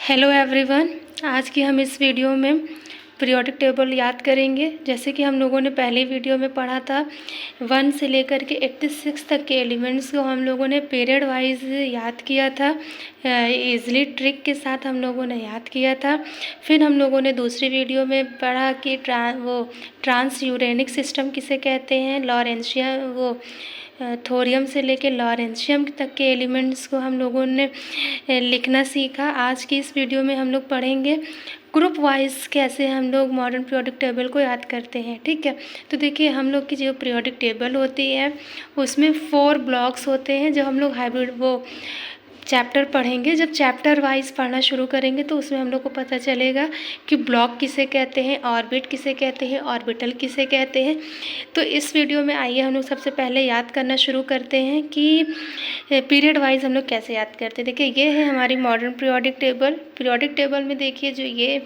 Hello everyone, आज की हम इस वीडियो में पीरियोडिक टेबल याद करेंगे। जैसे कि हम लोगों ने पहले वीडियो में पढ़ा था 1 से लेकर के 86 तक के एलिमेंट्स को हम लोगों ने पीरियड वाइज याद किया था। इजली ट्रिक के साथ हम लोगों ने याद किया था। फिर हम लोगों ने दूसरी वीडियो में पढ़ा कि ट्रांस यूरेनिक सिस्टम किसे कहते हैं। लॉरेंशियम थोरियम से लेकर लॉरेंशियम तक के एलिमेंट्स को हम लोगों ने लिखना सीखा। आज की इस वीडियो में हम लोग पढ़ेंगे ग्रुप वाइज कैसे हम लोग मॉडर्न पीरियोडिक टेबल को याद करते हैं। ठीक है, तो देखिए हम लोग की जो पीरियोडिक टेबल होती है उसमें 4 ब्लॉक्स होते हैं। जब हम लोग हाइब्रिड चैप्टर पढ़ेंगे, जब चैप्टर वाइज पढ़ना शुरू करेंगे तो उसमें हम लोग को पता चलेगा कि ब्लॉक किसे कहते हैं, ऑर्बिट किसे कहते हैं, ऑर्बिटल किसे कहते हैं। तो इस वीडियो में आइए हम लोग सबसे पहले याद करना शुरू करते हैं कि पीरियड वाइज हम लोग कैसे याद करते हैं। देखिए ये है हमारी modern periodic table. Periodic table में देखिए जो ये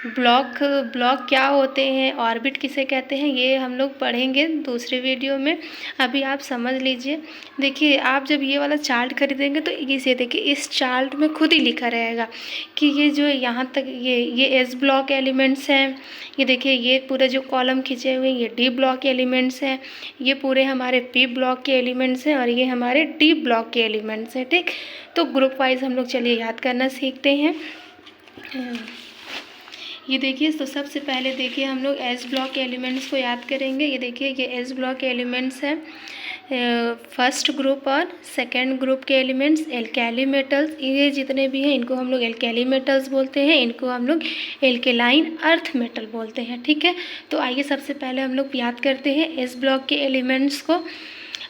ब्लॉक क्या होते हैं, ऑर्बिट किसे कहते हैं, ये हम लोग पढ़ेंगे दूसरे वीडियो में। अभी आप समझ लीजिए। देखिए आप जब ये वाला चार्ट खरीदेंगे तो इसे देखिए, इस चार्ट में खुद ही लिखा रहेगा कि ये जो यहाँ तक ये एस ब्लॉक एलिमेंट्स हैं। ये देखिए ये पूरे जो कॉलम खींचे हुए हैं ये डी ब्लॉक एलिमेंट्स हैं, ये पूरे हमारे पी ब्लॉक के एलिमेंट्स हैं और ये हमारे डी ब्लॉक के एलिमेंट्स हैं। ठीक, तो ग्रुप वाइज हम लोग चलिए याद करना सीखते हैं। ये देखिए, तो सबसे पहले देखिए हम लोग एस ब्लॉक एलिमेंट्स को याद करेंगे। ये देखिए ये एस ब्लॉक एलिमेंट्स हैं। फर्स्ट ग्रुप और सेकेंड ग्रुप के एलिमेंट्स एल्कैली मेटल्स, ये जितने भी हैं इनको हम लोग एल्कैली मेटल्स बोलते हैं। इनको हम लोग एल्केलाइन अर्थ मेटल बोलते हैं। ठीक है, तो आइए सबसे पहले हम लोग याद करते हैं एस ब्लॉक के एलिमेंट्स को।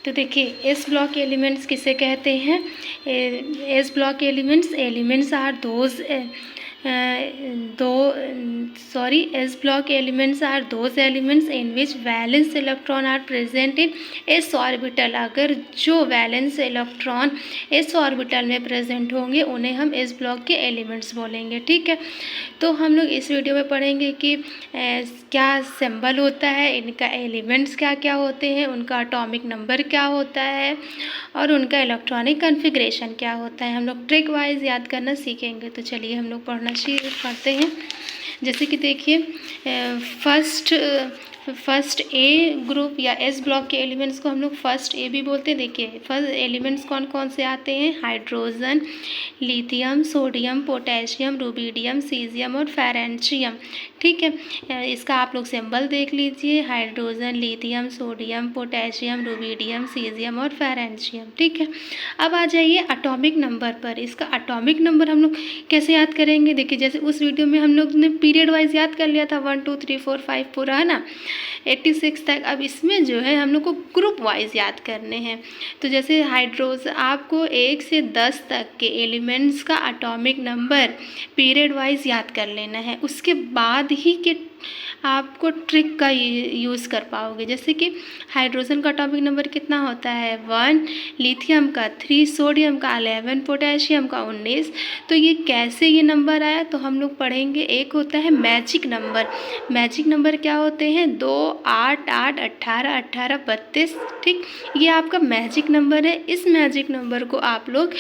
तो देखिए एस ब्लॉक एलिमेंट्स किसे कहते हैं। S block elements are S block elements are those elements in which valence electron are present in s orbital। अगर जो वैलेंस इलेक्ट्रॉन s ऑर्बिटल में प्रेजेंट होंगे उन्हें हम s ब्लॉक के एलिमेंट्स बोलेंगे। ठीक है, तो हम लोग इस वीडियो में पढ़ेंगे कि क्या सिंबल होता है, इनका एलिमेंट्स क्या क्या होते हैं, उनका एटॉमिक नंबर क्या होता है और उनका इलेक्ट्रॉनिक कॉन्फ़िगरेशन क्या होता है। हम लोग ट्रिक वाइज याद करना सीखेंगे। तो चलिए हम लोग पढ़ते हैं। जैसे कि देखिए फर्स्ट ए ग्रुप या एस ब्लॉक के एलिमेंट्स को हम लोग फर्स्ट ए भी बोलते हैं। देखिए फर्स्ट एलिमेंट्स कौन कौन से आते हैं, hydrogen, lithium, sodium, potassium, rubidium, caesium और फेरेंशियम। ठीक है, इसका आप लोग सिंबल देख लीजिए, hydrogen, lithium, sodium, potassium, rubidium, caesium और फेरेंशियम। ठीक है, अब आ जाइए एटॉमिक नंबर पर। इसका एटॉमिक नंबर हम लोग कैसे याद करेंगे। देखिए जैसे उस वीडियो में हम लोग ने पीरियड वाइज याद कर लिया था 1 2 3 4 5 पूरा, है ना, 86 तक। अब इसमें जो है हम लोग को ग्रुप वाइज याद करने हैं। तो जैसे हाइड्रोजन, आपको 1 से 10 तक के एलिमेंट्स का एटॉमिक नंबर पीरियड वाइज याद कर लेना है। उसके बाद ही के आपको ट्रिक का यूज़ कर पाओगे। जैसे कि हाइड्रोजन का एटॉमिक नंबर कितना होता है 1, लिथियम का 3, सोडियम का 11, पोटेशियम का 19। तो ये कैसे ये नंबर आया, तो हम लोग पढ़ेंगे। एक होता है मैजिक नंबर। मैजिक नंबर क्या होते हैं, 2, 8, 8, 18, 18, 32। ठीक, ये आपका मैजिक नंबर है। इस मैजिक नंबर को आप लोग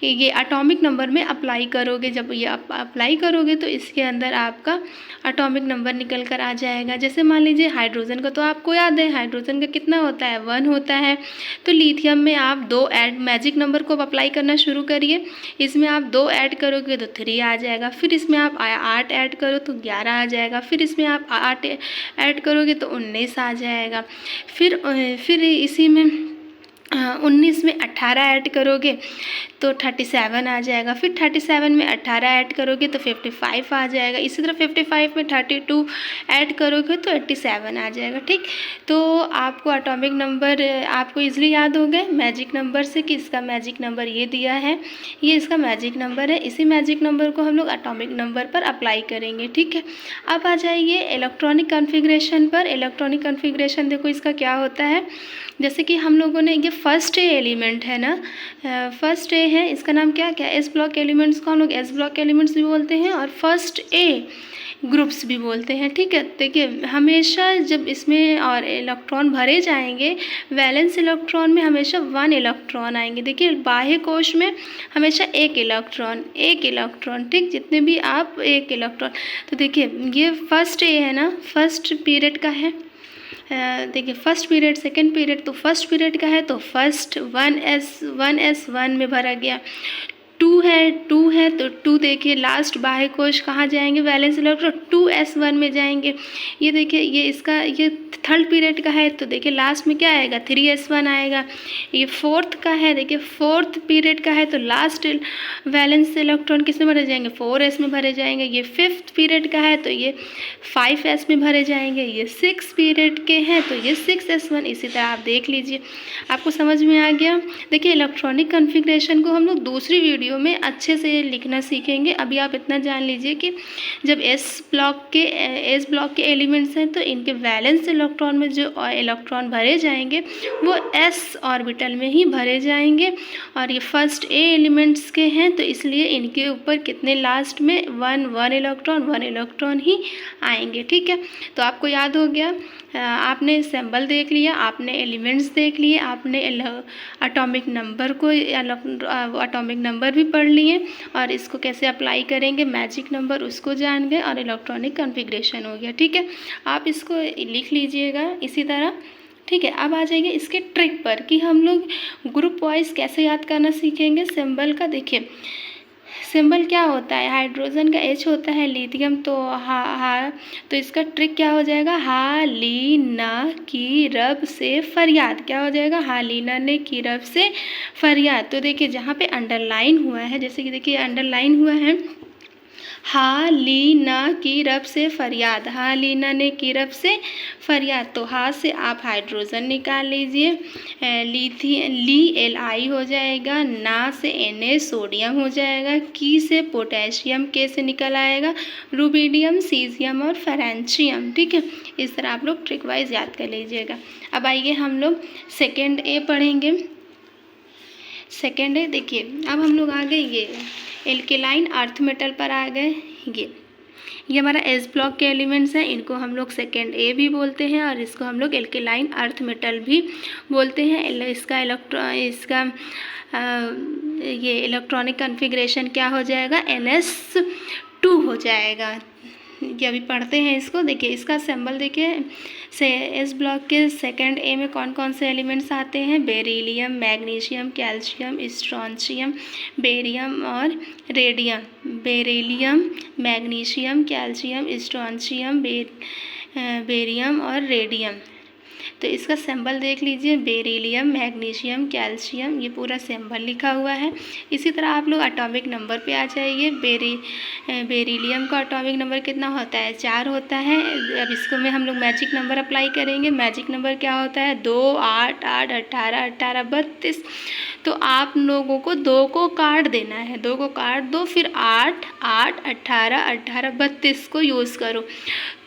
ये एटॉमिक नंबर में अप्लाई करोगे। जब ये आप अप्लाई करोगे तो इसके अंदर आपका एटॉमिक नंबर निकल कर आ जाएगा। जैसे मान लीजिए हाइड्रोजन का तो आपको याद है, हाइड्रोजन का कितना होता है 1 होता है। तो लिथियम में आप 2 ऐड, मैजिक नंबर को अप्लाई करना शुरू करिए। इसमें आप 2 ऐड करोगे तो 3 आ जाएगा। फिर इसमें आप 8 ऐड करो तो 11 आ जाएगा। फिर इसमें आप 8 ऐड करोगे तो 19 आ जाएगा। फिर इसी में 19 में 18 ऐड करोगे तो 37 आ जाएगा। फिर 37 में 18 ऐड करोगे तो 55 आ जाएगा। इसी तरह 55 में 32 ऐड करोगे तो 87 आ जाएगा। ठीक, तो आपको एटॉमिक नंबर आपको इजीली याद हो गए मैजिक नंबर से कि इसका मैजिक नंबर ये दिया है, ये इसका मैजिक नंबर है। इसी मैजिक नंबर को हम लोग एटॉमिक नंबर पर अप्लाई करेंगे। ठीक है, अब आ जाइए इलेक्ट्रॉनिक कॉन्फ़िगरेशन पर। इलेक्ट्रॉनिक कॉन्फ़िगरेशन देखो इसका क्या होता है। जैसे कि हम लोगों ने ये फर्स्ट ए एलिमेंट है ना, फर्स्ट ए है, इसका नाम क्या क्या, एस ब्लॉक एलिमेंट्स को हम लोग एस ब्लॉक एलिमेंट्स भी बोलते हैं और फर्स्ट ए ग्रुप्स भी बोलते हैं। ठीक है, देखिए हमेशा जब इसमें और इलेक्ट्रॉन भरे जाएंगे, वैलेंस इलेक्ट्रॉन में हमेशा 1 इलेक्ट्रॉन आएंगे। देखिए बाह्य कोश में हमेशा एक इलेक्ट्रॉन, ठीक, जितने भी आप एक इलेक्ट्रॉन। तो देखिए ये फर्स्ट ए है ना, फर्स्ट पीरियड का है, देखिए फर्स्ट पीरियड सेकंड पीरियड, तो फर्स्ट पीरियड का है तो फर्स्ट 1s1 में भरा गया। 2 है तो 2 देखिए लास्ट बाह्य कोश कहाँ जाएंगे, वैलेंस इलेक्ट्रॉन 2s1 में जाएंगे। ये देखिए ये इसका ये थर्ड पीरियड का है तो देखिए लास्ट में क्या आएगा, 3s1 आएगा। ये फोर्थ का है, देखिए फोर्थ पीरियड का है तो लास्ट वैलेंस इलेक्ट्रॉन किस में भरे जाएंगे, 4s में भरे जाएंगे। ये फिफ्थ पीरियड का है तो ये 5s में भरे जाएंगे। ये 6 पीरियड के हैं तो ये 6s1। इसी तरह आप देख लीजिए, आपको समझ में आ गया। देखिए इलेक्ट्रॉनिक कॉन्फ़िगरेशन को हम लोग दूसरी वीडियो में अच्छे से लिखना सीखेंगे। अभी आप इतना जान लीजिए कि जब एस ब्लॉक के एलिमेंट्स हैं तो इनके वैलेंस इलेक्ट्रॉन में जो इलेक्ट्रॉन भरे जाएंगे वो एस ऑर्बिटल में ही भरे जाएंगे। और ये फर्स्ट ए एलिमेंट्स के हैं तो इसलिए इनके ऊपर कितने लास्ट में 1 इलेक्ट्रॉन ही आएंगे। ठीक है, तो आपको याद हो गया, आपने सिंबल देख लिया, आपने एलिमेंट्स देख लिए, आपने एटॉमिक नंबर भी पढ़ लिए और इसको कैसे अप्लाई करेंगे, मैजिक नंबर उसको जान गए और इलेक्ट्रॉनिक कॉन्फ़िगरेशन हो गया। ठीक है, आप इसको लिख लीजिएगा इसी तरह। ठीक है, अब आ जाइए इसके ट्रिक पर कि हम लोग ग्रुप वाइज कैसे याद करना सीखेंगे सिंबल का। देखिए सिंबल क्या होता है, हाइड्रोजन का H होता है, लिथियम तो तो इसका ट्रिक क्या हो जाएगा, हा ली ना की रब से फरियाद। क्या हो जाएगा, हा ली ना ने की रब से फरियाद। तो देखिए जहाँ पे अंडरलाइन हुआ है, जैसे कि देखिए अंडरलाइन हुआ है हा ली ना की रब से फरियाद, हा ली ना ने की रब से फरियाद। तो हा से आप हाइड्रोजन निकाल लीजिए, ली Li हो जाएगा, ना से Na सोडियम हो जाएगा, की से पोटेशियम, के से निकल आएगा रूबिडियम, सीजियम और फ्रेंचियम। ठीक है, इस तरह आप लोग ट्रिक वाइज याद कर लीजिएगा। अब आइए हम लोग सेकेंड ए पढ़ेंगे। सेकेंड ए देखिए अब हम लोग आ गए ये एल्केलाइन अर्थ मेटल पर आ गए। ये हमारा एस ब्लॉक के एलिमेंट्स हैं, इनको हम लोग सेकेंड ए भी बोलते हैं और इसको हम लोग एल्केलाइन अर्थ मेटल भी बोलते हैं। ये इलेक्ट्रॉनिक कॉन्फ़िगरेशन क्या हो जाएगा, NS2 हो जाएगा। ये अभी पढ़ते हैं इसको। देखिए इसका सिंबल देखिए एस ब्लॉक के सेकंड ए में कौन कौन से एलिमेंट्स आते हैं, beryllium, magnesium, calcium, strontium, barium और radium. Beryllium, magnesium, calcium, strontium, barium और रेडियम। तो इसका सिंबल देख लीजिए, बेरिलियम, मैग्नीशियम, कैल्शियम, ये पूरा सिंबल लिखा हुआ है। इसी तरह आप लोग एटॉमिक नंबर पे आ जाइए। बेरिलियम का एटॉमिक नंबर कितना होता है, 4 होता है। अब इसको में हम लोग मैजिक नंबर अप्लाई करेंगे। मैजिक नंबर क्या होता है, 2, 8, 8, 18, 18, 32। तो आप लोगों को 2 को काट देना है, 2 को काट दो, फिर 8, 8, 18, 18, 32 को यूज़ करो।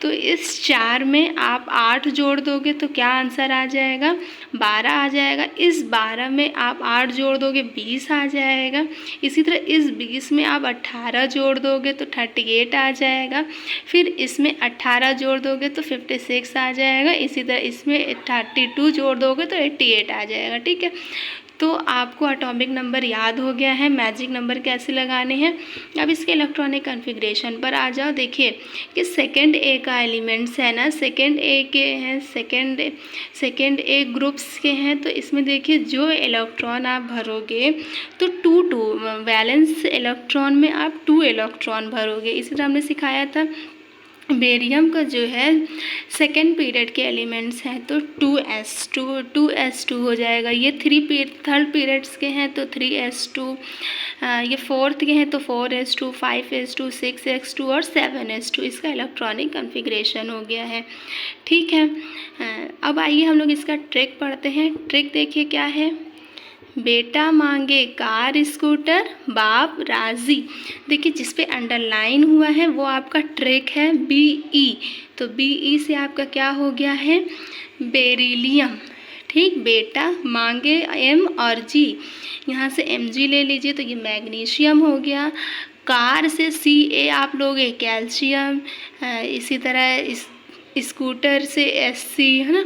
तो इस 4 में आप 8 जोड़ दोगे तो क्या आंसर आ जाएगा, 12 आ जाएगा। इस 12 में आप 8 जोड़ दोगे 20 आ जाएगा। इसी तरह इस 20 में आप 18 जोड़ दोगे तो 38 आ जाएगा। फिर इसमें 18 जोड़ दोगे तो 56 आ जाएगा। इसी तरह इसमें 32 जोड़ दोगे तो 88 आ जाएगा। ठीक है, तो आपको एटॉमिक नंबर याद हो गया है, मैजिक नंबर कैसे लगाने हैं। अब इसके इलेक्ट्रॉनिक कॉन्फ़िगरेशन पर आ जाओ। देखिए कि सेकेंड ए का एलिमेंट्स है ना, सेकेंड ए के हैं, सेकेंड ए ग्रुप्स के हैं। तो इसमें देखिए जो इलेक्ट्रॉन आप भरोगे तो 2 वैलेंस इलेक्ट्रॉन में आप 2 इलेक्ट्रॉन भरोगे। इसी तरह हमने सिखाया था। बेरियम का जो है सेकेंड पीरियड के एलिमेंट्स हैं तो 2s2 हो जाएगा। ये थर्ड पीरियड्स के हैं तो 3s2, ये फोर्थ के हैं तो 4s2, 5s2, 6s2 और 7s2। इसका इलेक्ट्रॉनिक कॉन्फ़िगरेशन हो गया है। ठीक है, अब आइए हम लोग इसका ट्रिक पढ़ते हैं। ट्रिक देखिए क्या है, बेटा मांगे कार स्कूटर बाप राजी। देखिए जिस पे अंडरलाइन हुआ है वो आपका ट्रिक है BE। तो BE से आपका क्या हो गया है, बेरिलियम। ठीक, बेटा मांगे M और G, यहाँ से Mg ले लीजिए तो ये मैग्नीशियम हो गया। कार से Ca आप लोगे कैल्शियम, इसी तरह स्कूटर से Sc, है ना।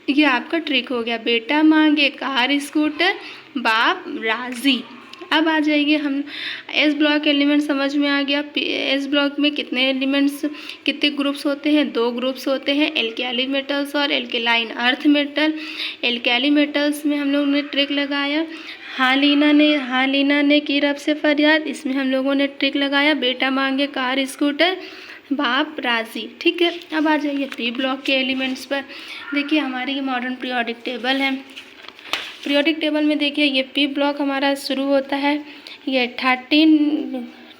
ये आपका ट्रिक हो गया, बेटा मांगे कार स्कूटर बाप राजी। अब आ जाइए हम एस ब्लॉक एलिमेंट समझ में आ गया। एस ब्लॉक में कितने एलिमेंट्स, कितने ग्रुप्स होते हैं? 2 ग्रुप्स होते हैं, एल्केली मेटल्स और alkaline earth metal. Alkali metals में हम लोगों ने ट्रिक लगाया, हाँ लीना ने की रब से फरियाद, इसमें हम लोगों ने ट्रिक लगाया, बेटा मांगे कार स्कूटर बाप राजी। ठीक है, अब आ जाइए पी ब्लॉक के एलिमेंट्स पर। देखिए हमारी ये मॉडर्न पीरियोडिक टेबल है। पीरियोडिक टेबल में देखिए ये पी ब्लॉक हमारा शुरू होता है, ये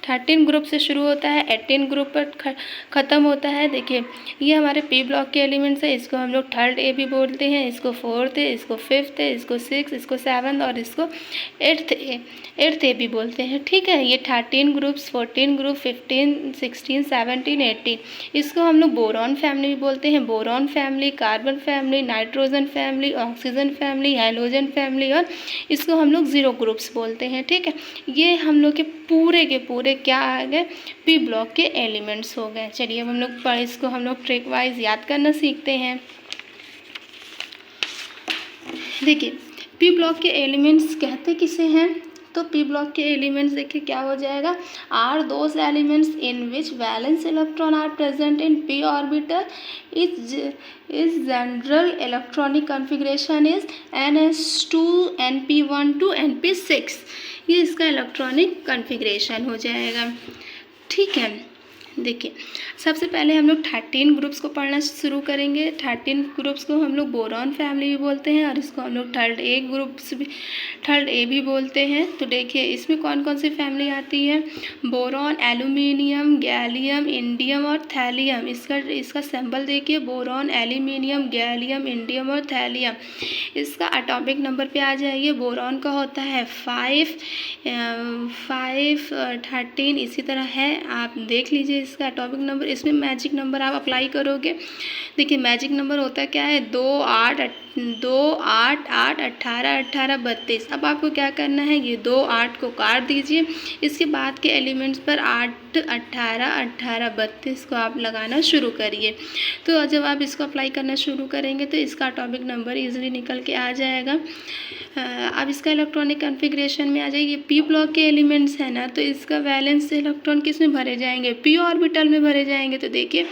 13 ग्रुप से शुरू होता है, 18 ग्रुप पर ख़त्म होता है। देखिए ये हमारे पी ब्लॉक के एलिमेंट्स है। इसको हम लोग 3rd ए भी बोलते हैं, इसको 4th ए, इसको 5th ए, इसको 6th, इसको 7th और इसको 8th ए भी बोलते हैं। ठीक है, ये 13 ग्रुप्स, 14 ग्रुप, 15, 16, 17, 18, इसको हम लोग बोरॉन फैमिली भी बोलते हैं। Boron family, carbon family, nitrogen family, oxygen family, halogen family और इसको हम लोग 0 ग्रुप्स बोलते हैं। ठीक है, ये हम लोग के पूरे क्या आ गए? पी ब्लॉक के एलिमेंट्स हो गए। चलिए अब हम लोग इसको हम लोग ट्रिक वाइज याद करना सीखते हैं। देखिए पी ब्लॉक के एलिमेंट्स कहते किसे हैं? तो पी ब्लॉक के एलिमेंट्स देखिए क्या हो जाएगा, are those elements in which valence electron are present in P orbital, is general electronic configuration is ns2 np1 to np6। ये इसका इलेक्ट्रॉनिक कॉन्फ़िगरेशन हो जाएगा। ठीक है, देखिए सबसे पहले हम लोग 13 ग्रुप्स को पढ़ना शुरू करेंगे। 13 ग्रुप्स को हम लोग बोरॉन फैमिली भी बोलते हैं और इसको हम लोग 3rd ए भी बोलते हैं। तो देखिए इसमें कौन कौन सी फैमिली आती है? बोरॉन, एल्यूमिनियम, गैलियम, इंडियम और थैलियम। इसका सिंबल देखिए, बोरॉन, एल्यूमिनियम, गैलियम, इंडियम और थैलियम। इसका एटॉमिक नंबर पे आ जाइए, बोरॉन का होता है 5, 13, इसी तरह है, आप देख लीजिए इसका एटॉमिक नंबर। इसमें मैजिक नंबर आप अप्लाई करोगे, देखिए मैजिक नंबर होता क्या है, 2, 8, 8, 18, 18, 32। अब आपको क्या करना है, ये 2, 8 को काट दीजिए, इसके बाद के एलिमेंट्स पर 8, 18, 18, 32 को आप लगाना शुरू करिए। तो जब आप इसको अप्लाई करना शुरू करेंगे तो इसका एटॉमिक नंबर इजीली निकल के आ जाएगा। अब इसका इलेक्ट्रॉनिक कॉन्फ़िगरेशन में आ जाइए, पी ब्लॉक के एलिमेंट्स है ना, तो इसका वैलेंस इलेक्ट्रॉन किस में भरे जाएंगे? पी ऑर्बिटल में भरे जाएंगे। तो देखिए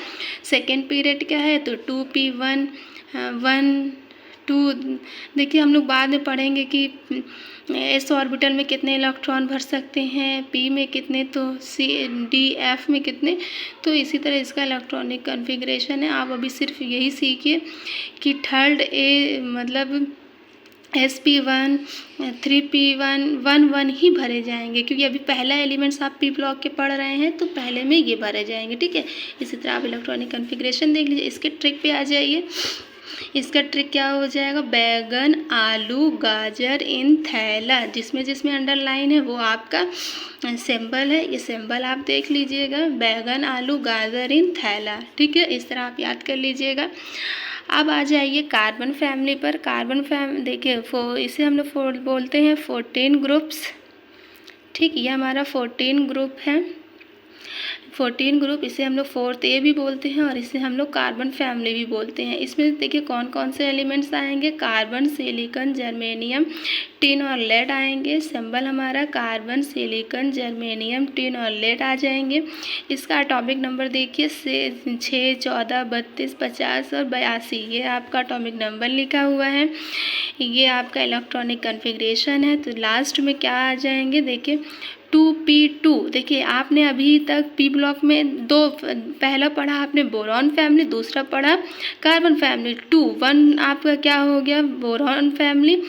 सेकेंड पीरियड क्या है, तो 2p1, 1, 2। देखिए हम लोग बाद में पढ़ेंगे कि एस ऑर्बिटल में कितने इलेक्ट्रॉन भर सकते हैं, पी में कितने, तो सी, डी, एफ में कितने। तो इसी तरह इसका इलेक्ट्रॉनिक कॉन्फ़िगरेशन है। आप अभी सिर्फ यही सीखिए कि 3rd ए मतलब sp1, 3p1, 1, 1 ही भरे जाएंगे, क्योंकि अभी पहला एलिमेंट्स आप पी ब्लॉक के पढ़ रहे हैं तो पहले में ये भरे जाएंगे। ठीक है, इसी तरह आप इलेक्ट्रॉनिक कॉन्फ़िगरेशन देख लीजिए। इसके ट्रिक पे आ जाइए, इसका ट्रिक क्या हो जाएगा, बैगन, आलू, गाजर इन थैला। जिसमें अंडरलाइन है वो आपका सिंबल है, ये सिंबल आप देख लीजिएगा, बैगन, आलू, गाजर इन थैला। ठीक है, इस तरह आप याद कर लीजिएगा। अब आ जाइए कार्बन फैमिली पर। कार्बन फैमिली देखिए इसे हम लोग बोलते हैं 14 ग्रुप्स। ठीक, ये हमारा 14 ग्रुप है, 14 ग्रुप। इसे हम लोग 4th ए भी बोलते हैं और इसे हम लोग कार्बन फैमिली भी बोलते हैं। इसमें देखिए कौन कौन से एलिमेंट्स आएंगे, कार्बन, सिलिकॉन, जर्मेनियम, टिन और लेड आएंगे। सिंबल हमारा कार्बन, सिलिकॉन, जर्मेनियम, टिन और लेड आ जाएंगे। इसका एटॉमिक नंबर देखिए 6, 14, 32, 50 और 82, ये आपका एटॉमिक नंबर लिखा हुआ है। ये आपका इलेक्ट्रॉनिक कॉन्फ़िगरेशन है। तो लास्ट में क्या आ जाएंगे, देखिए 2p2। देखिए आपने अभी तक पी ब्लॉक में पहला पढ़ा आपने बोरॉन फैमिली, दूसरा पढ़ा कार्बन फैमिली। 2, 1 आपका क्या हो गया, बोरॉन फैमिली,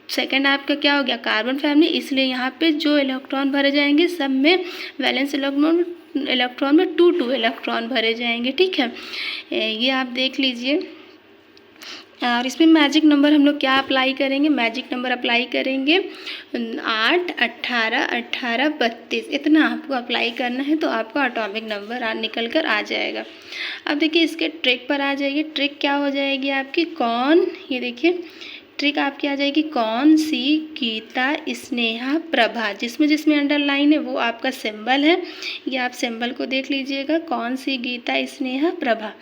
सेकंड आपका क्या हो गया, कार्बन फैमिली। इसलिए यहाँ पे जो इलेक्ट्रॉन भरे जाएंगे सब में वैलेंस इलेक्ट्रॉन में 2 इलेक्ट्रॉन भरे जाएंगे। ठीक है, ये आप देख लीजिए। और इसमें मैजिक नंबर हम लोग क्या अप्लाई करेंगे, मैजिक नंबर अप्लाई करेंगे 8, 18, 18, 32। इतना आपको अप्लाई करना है तो आपका एटॉमिक नंबर निकल कर आ जाएगा। अब देखिए इसके ट्रिक पर आ जाइए। ट्रिक क्या हो जाएगी आपकी, कौन, ये देखिए ट्रिक आपकी आ जाएगी कौन सी, गीता, स्नेहा, प्रभा, जिसमें जिसमें अंडरलाइन है वो आपका सिंबल है। ये आप सिंबल को देख लीजिएगा, कौन सी, गीता, स्नेहा, प्रभा।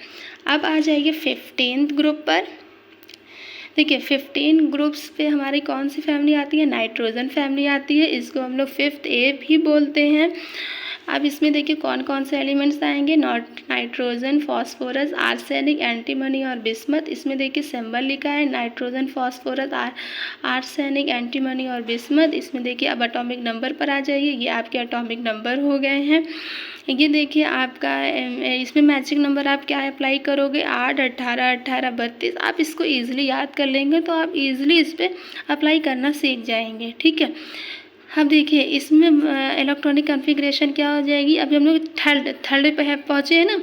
अब आ जाइए 15th ग्रुप पर। देखिए 15 ग्रुप्स पे हमारी कौन सी फैमिली आती है, नाइट्रोजन फैमिली आती है। इसको हम लोग 5th A भी बोलते हैं। अब इसमें देखिए कौन कौन से एलिमेंट्स आएंगे, नाइट्रोजन, फॉस्फोरस, आर्सेनिक, एंटीमनी और बिस्मथ। इसमें देखिए सिंबल लिखा है नाइट्रोजन, फॉस्फोरस, आर्सेनिक, एंटीमनी और बिस्मथ। इसमें देखिए अब एटॉमिक नंबर पर आ जाइए, ये आपके एटॉमिक नंबर हो गए हैं। ये देखिए आपका इसमें मैजिक नंबर आप क्या अप्लाई करोगे, 8, 18, 18, 32। आप इसको ईजिली याद कर लेंगे तो आप ईजिली इस पर अप्लाई करना सीख जाएंगे, ठीक है। अब देखिए इसमें इलेक्ट्रॉनिक कॉन्फ़िगरेशन क्या हो जाएगी। अभी हम लोग थर्ड पे पहुँचे हैं ना।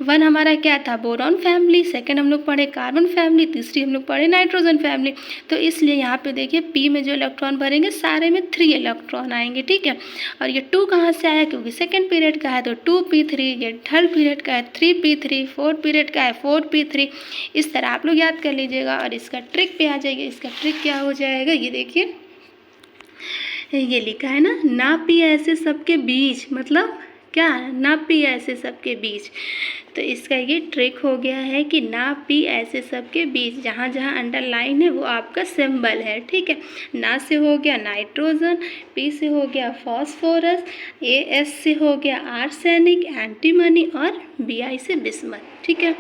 1 हमारा क्या था, बोरॉन फैमिली। सेकंड हम लोग पढ़े कार्बन फैमिली। तीसरी हम लोग पढ़े नाइट्रोजन फैमिली। तो इसलिए यहाँ पे देखिए P में जो इलेक्ट्रॉन भरेंगे सारे में 3 इलेक्ट्रॉन आएंगे, ठीक है। और ये 2 कहाँ से आया, क्योंकि सेकेंड पीरियड का है तो 2p3। ये थर्ड पीरियड का है 3p3। फोर्थ पीरियड का है 4p3। इस तरह आप लोग याद कर लीजिएगा। और इसका ट्रिक पे आ जाइए। इसका ट्रिक क्या हो जाएगा, ये देखिए ये लिखा है ना पी ऐसे सबके बीच, मतलब क्या, ना पी ऐसे सबके बीच। तो इसका ये ट्रिक हो गया है कि ना पी ऐसे सबके बीच, जहाँ जहाँ अंडरलाइन है वो आपका सिंबल है, ठीक है। ना से हो गया नाइट्रोजन, पी से हो गया फॉस्फोरस, एस से हो गया आर्सेनिक, एंटीमनी और बीआई से बिस्मथ, ठीक है।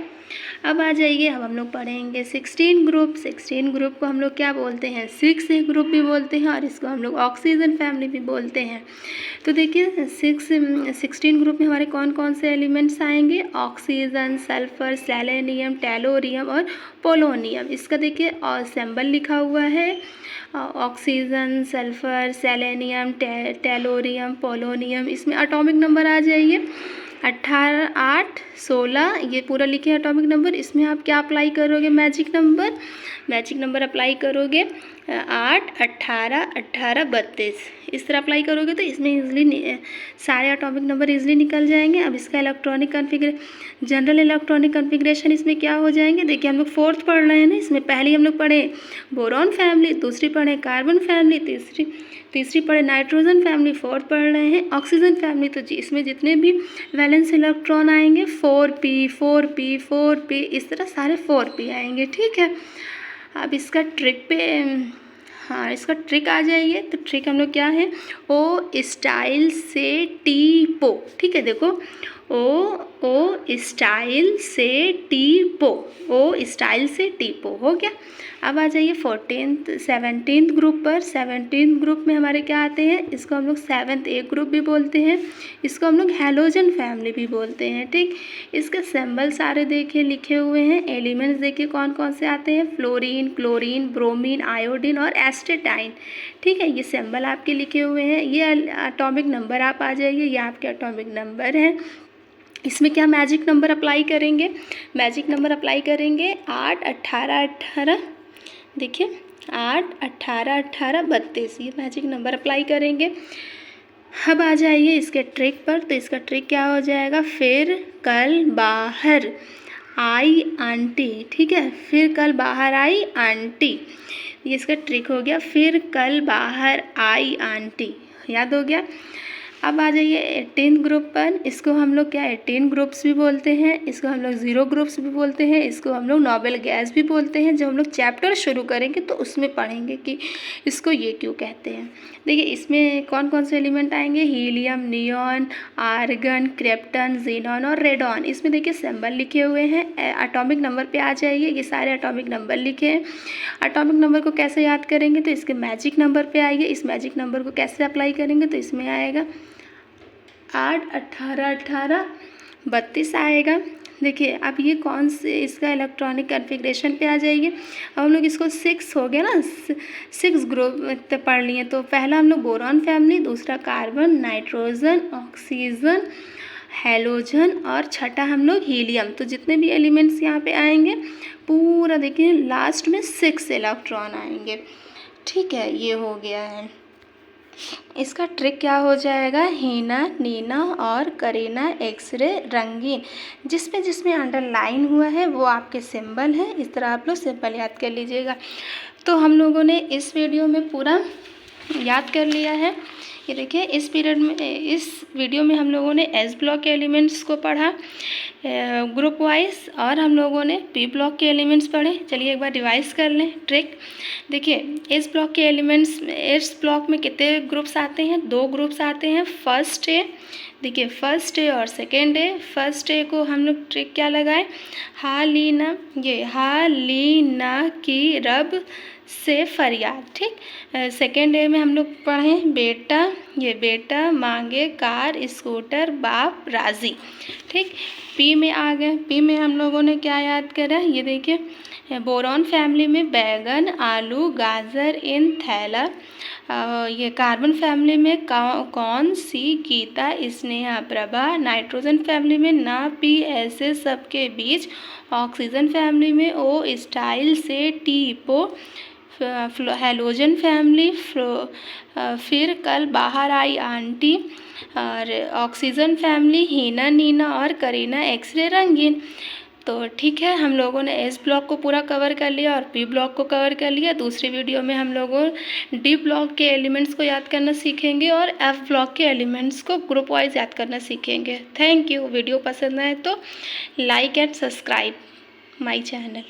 अब आ जाइए, अब हम लोग पढ़ेंगे 16 ग्रुप। 16 ग्रुप को हम लोग क्या बोलते हैं, 6A ग्रुप भी बोलते हैं और इसको हम लोग ऑक्सीजन फैमिली भी बोलते हैं। तो देखिए 16 ग्रुप में हमारे कौन कौन से एलिमेंट्स आएंगे, ऑक्सीजन, सल्फर, सेलेनियम, टेलोरियम और पोलोनियम। इसका देखिए और सिंबल लिखा हुआ है, oxygen, sulphur, selenium, tellurium, polonium. इसमें एटॉमिक नंबर आ जाइए 18, 8, 16, ये पूरा लिखे एटॉमिक नंबर। इसमें आप क्या अप्लाई करोगे, मैजिक नंबर अप्लाई करोगे 8, 18, 18, 32। इस तरह अप्लाई करोगे तो इसमें इजली सारे एटॉमिक नंबर इजली निकल जाएंगे। अब इसका जनरल इलेक्ट्रॉनिक कॉन्फ़िगरेशन इसमें क्या हो जाएंगे, देखिए हम लोग 4th पढ़ रहे हैं ना। इसमें पहली हम लोग पढ़े बोरॉन फैमिली, दूसरी पढ़े कार्बन फैमिली, तीसरी पढ़े नाइट्रोजन फैमिली, 4th पढ़ रहे हैं ऑक्सीजन फैमिली। तो जी इसमें जितने भी वैलेंस इलेक्ट्रॉन आएंगे 4p, 4p, 4p, इस तरह सारे 4p आएंगे, ठीक है। अब इसका ट्रिक पे, हाँ इसका ट्रिक आ जाइए। तो ट्रिक हम लोग क्या है, ओ स्टाइल से टी पो, ठीक है। देखो ओ स्टाइल से टी पो, ओ स्टाइल से टी पो हो गया। अब आ जाइए 17th ग्रुप पर। 17th ग्रुप में हमारे क्या आते हैं, इसको हम लोग 7th A ग्रुप भी बोलते हैं, इसको हम लोग हैलोजन फैमिली भी बोलते हैं, ठीक। इसके सिंबल सारे देखिए लिखे हुए हैं। एलिमेंट्स देखिए कौन कौन से आते हैं, फ्लोरीन, क्लोरीन, ब्रोमीन, आयोडीन और एस्टेटाइन, ठीक है। ये सिंबल आपके लिखे हुए हैं। ये एटॉमिक नंबर आप आ जाइए, ये आपके एटॉमिक नंबर हैं। इसमें क्या मैजिक नंबर अप्लाई करेंगे, 8, 18, 18, देखिए 8, 18, 18, 32, ये मैजिक नंबर अप्लाई करेंगे। अब आ जाइए इसके ट्रिक पर। तो इसका ट्रिक क्या हो जाएगा, फिर कल बाहर आई आंटी, ठीक है। फिर कल बाहर आई आंटी, ये इसका ट्रिक हो गया, फिर कल बाहर आई आंटी, याद हो गया। अब आ जाइए 18 ग्रुप पर। इसको हम लोग क्या 18 ग्रुप्स भी बोलते हैं, इसको हम लोग 0 ग्रुप्स भी बोलते हैं, इसको हम लोग नोबल गैस भी बोलते हैं। जब हम लोग चैप्टर शुरू करेंगे तो उसमें पढ़ेंगे कि इसको ये क्यों कहते हैं। देखिए इसमें कौन कौन से एलिमेंट आएंगे, helium, neon, argon, krypton, xenon और रेडॉन। इसमें देखिए सिंबल लिखे हुए हैं। एटॉमिक नंबर पे आ जाइए, ये सारे एटॉमिक नंबर लिखे हैं। एटॉमिक नंबर को कैसे याद करेंगे, तो इसके मैजिक नंबर पे आइए। इस मैजिक नंबर को कैसे अप्लाई करेंगे, तो इसमें आएगा 8, 18, 18, 32 आएगा। देखिए अब ये कौन से, इसका इलेक्ट्रॉनिक कॉन्फ़िगरेशन पे आ जाइए। अब हम लोग इसको 6 हो गया ना, 6 ग्रुप पढ़ लिए। तो पहला हम लोग बोरॉन फैमिली, दूसरा कार्बन, नाइट्रोजन, ऑक्सीजन, हैलोजन और छठा हम लोग हीलियम। तो जितने भी एलिमेंट्स यहाँ पे आएंगे पूरा देखिए लास्ट में 6 इलेक्ट्रॉन आएंगे, ठीक है। ये हो गया है। इसका ट्रिक क्या हो जाएगा, हीना, नीना और करीना एक्सरे रंगीन। जिसमें जिसमें अंडरलाइन हुआ है वो आपके सिंबल हैं, इस तरह आप लोग सिंबल याद कर लीजिएगा। तो हम लोगों ने इस वीडियो में पूरा याद कर लिया है। ये देखिए इस वीडियो में हम लोगों ने एस ब्लॉक के एलिमेंट्स को पढ़ा ग्रुप वाइज, और हम लोगों ने पी ब्लॉक के एलिमेंट्स पढ़े। चलिए एक बार रिवाइज कर लें ट्रिक। देखिए इस ब्लॉक के एलिमेंट्स, इस ब्लॉक में कितने ग्रुप्स आते हैं, 2 ग्रुप्स आते हैं। फर्स्ट ए, देखिए फर्स्ट ए और सेकेंड ए। फर्स्ट ए को हम लोग ट्रिक क्या लगाए, हालीना, ये हालीना की रब से फरियाद, ठीक। सेकेंड ए में हम लोग पढ़े बेटा, ये बेटा मांगे कार स्कूटर बाप राजी, ठीक। पी में आ गए। पी में हम लोगों ने क्या याद करा, ये देखिए बोरॉन फैमिली में बैगन आलू गाजर इन थैला। ये कार्बन फैमिली में कौन सी गीता स्नेहा प्रभा। नाइट्रोजन फैमिली में ना पी ऐसे सबके बीच। ऑक्सीजन फैमिली में ओ स्टाइल से टी पो। हेलोजन फैमिली फिर कल बाहर आई आंटी। और ऑक्सीजन फैमिली हीना नीना और करीना एक्सरे रंगीन। तो ठीक है, हम लोगों ने एस ब्लॉक को पूरा कवर कर लिया और पी ब्लॉक को कवर कर लिया। दूसरी वीडियो में हम लोगों डी ब्लॉक के एलिमेंट्स को याद करना सीखेंगे और एफ ब्लॉक के एलिमेंट्स को ग्रुप वाइज याद करना सीखेंगे। Thank you. वीडियो पसंद आए तो like and subscribe my channel.